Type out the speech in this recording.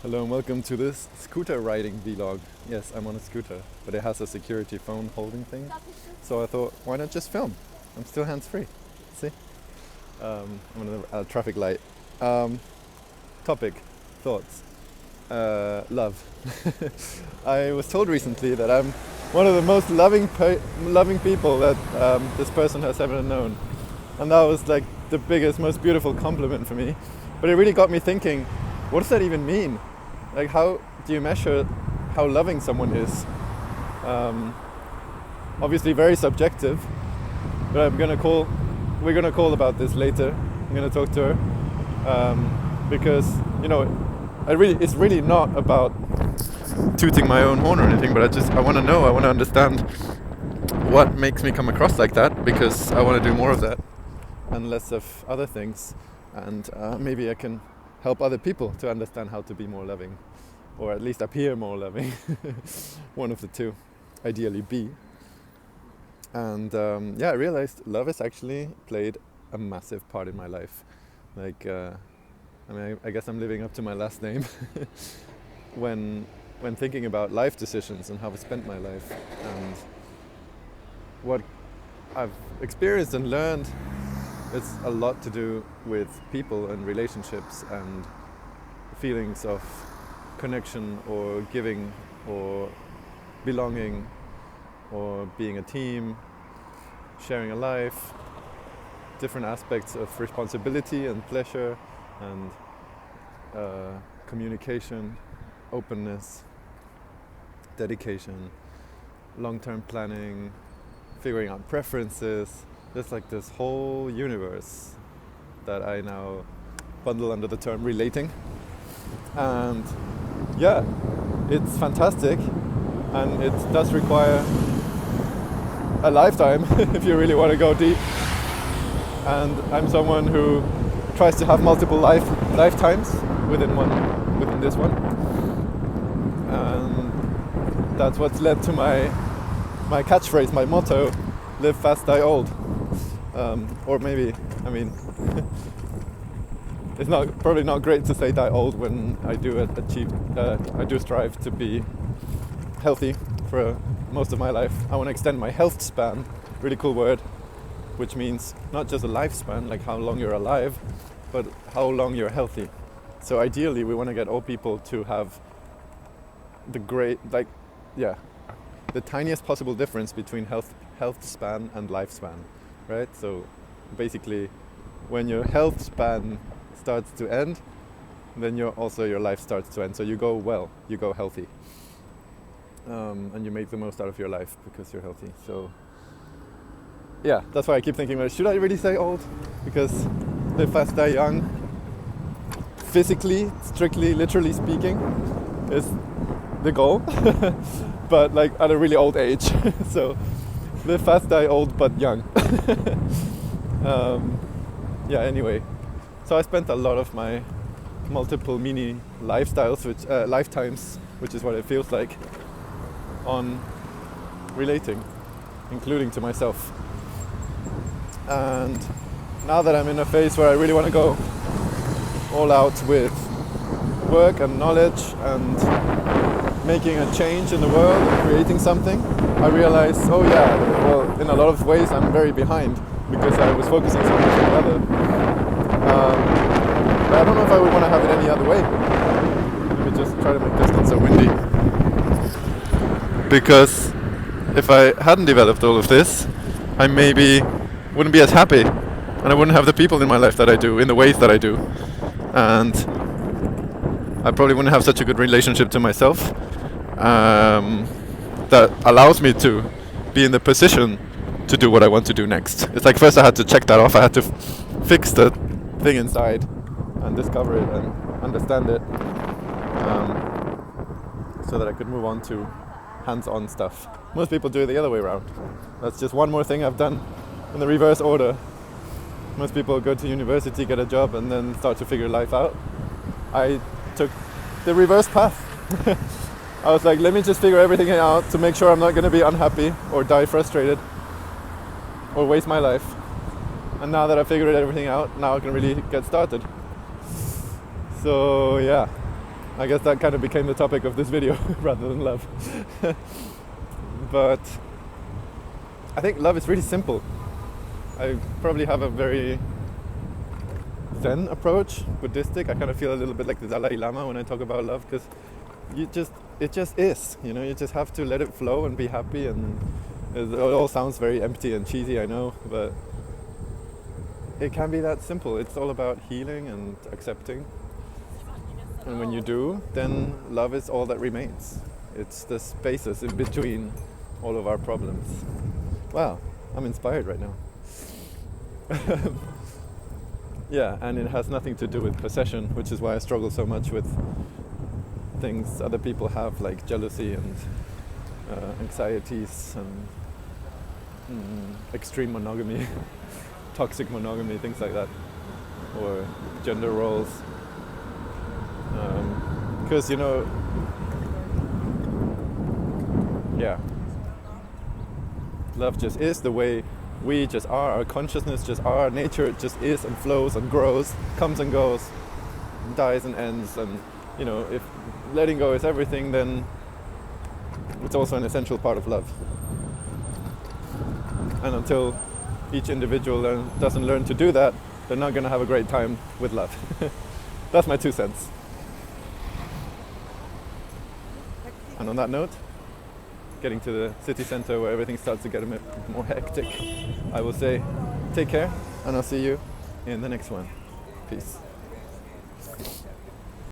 Hello and welcome to this scooter riding vlog. Yes, I'm on a scooter, but it has a security phone holding thing. So I thought, why not just film? I'm still hands-free. See? I'm on a traffic light. Topic, thoughts, love. I was told recently that I'm one of the most loving people that this person has ever known. And that was like the biggest, most beautiful compliment for me. But it really got me thinking, what does that even mean? Like, how do you measure how loving someone is? Obviously very subjective, but we're gonna call about this later. I'm gonna talk to her because, it's really not about tooting my own horn or anything, but I want to understand what makes me come across like that, because I want to do more of that and less of other things, and maybe I can help other people to understand how to be more loving, or at least appear more loving. One of the two, ideally be. And I realized love has actually played a massive part in my life. Like, I guess I'm living up to my last name when thinking about life decisions and how I spent my life and what I've experienced and learned. It's a lot to do with people and relationships and feelings of connection or giving or belonging or being a team, sharing a life, different aspects of responsibility and pleasure and communication, openness, dedication, long-term planning, figuring out preferences. There's like this whole universe that I now bundle under the term relating. And yeah, it's fantastic, and it does require a lifetime if you really want to go deep. And I'm someone who tries to have multiple lifetimes within this one. And that's what's led to my catchphrase, my motto: live fast, die old. Or maybe, it's probably not great to say die old when I do strive to be healthy for most of my life. I want to extend my health span, really cool word, which means not just a lifespan, like how long you're alive, but how long you're healthy. So ideally, we want to get all people to have the tiniest possible difference between health span and lifespan. Right? So basically, when your health span starts to end, then your life starts to end. So you go well, you go healthy, and you make the most out of your life because you're healthy. So yeah, that's why I keep thinking, well, should I really say old? Because live fast, die young, physically, strictly, literally speaking, is the goal, but like at a really old age. So live fast, die old, but young. Anyway, so I spent a lot of my multiple mini lifetimes, which is what it feels like, on relating, including to myself. And now that I'm in a phase where I really want to go all out with work and knowledge and making a change in the world and creating something, I realized, in a lot of ways I'm very behind because I was focusing so much on the other. But I don't know if I would want to have it any other way. Let me just try to make this not so windy. Because if I hadn't developed all of this, I maybe wouldn't be as happy, and I wouldn't have the people in my life that I do, in the ways that I do. And I probably wouldn't have such a good relationship to myself that allows me to be in the position to do what I want to do next. It's like first I had to check that off. I had to fix the thing inside and discover it and understand it, so that I could move on to hands-on stuff. Most people do it the other way around. That's just one more thing I've done in the reverse order. Most people go to university, get a job, and then start to figure life out. I took the reverse path. I was like, let me just figure everything out to make sure I'm not going to be unhappy or die frustrated or waste my life. And now that I figured everything out, now I can really get started. So yeah, I guess that kind of became the topic of this video rather than love. But I think love is really simple. I probably have a very Zen approach, Buddhistic. I kind of feel a little bit like the Dalai Lama when I talk about love, because it just is, you know, you just have to let it flow and be happy, and it all sounds very empty and cheesy, I know, but it can be that simple. It's all about healing and accepting. And when you do, then love is all that remains. It's the spaces in between all of our problems. Wow, I'm inspired right now. Yeah, and it has nothing to do with possession, which is why I struggle so much with things other people have, like jealousy and anxieties and extreme monogamy, toxic monogamy, things like that, or gender roles. Because, you know, yeah, love just is the way we just are. Our consciousness just are. Nature just is and flows and grows, comes and goes, dies and ends. And, you know, if letting go is everything, then it's also an essential part of love. And until each individual doesn't learn to do that, they're not going to have a great time with love. That's my 2 cents. And on that note, getting to the city center where everything starts to get a bit more hectic, I will say take care, and I'll see you in the next one. Peace.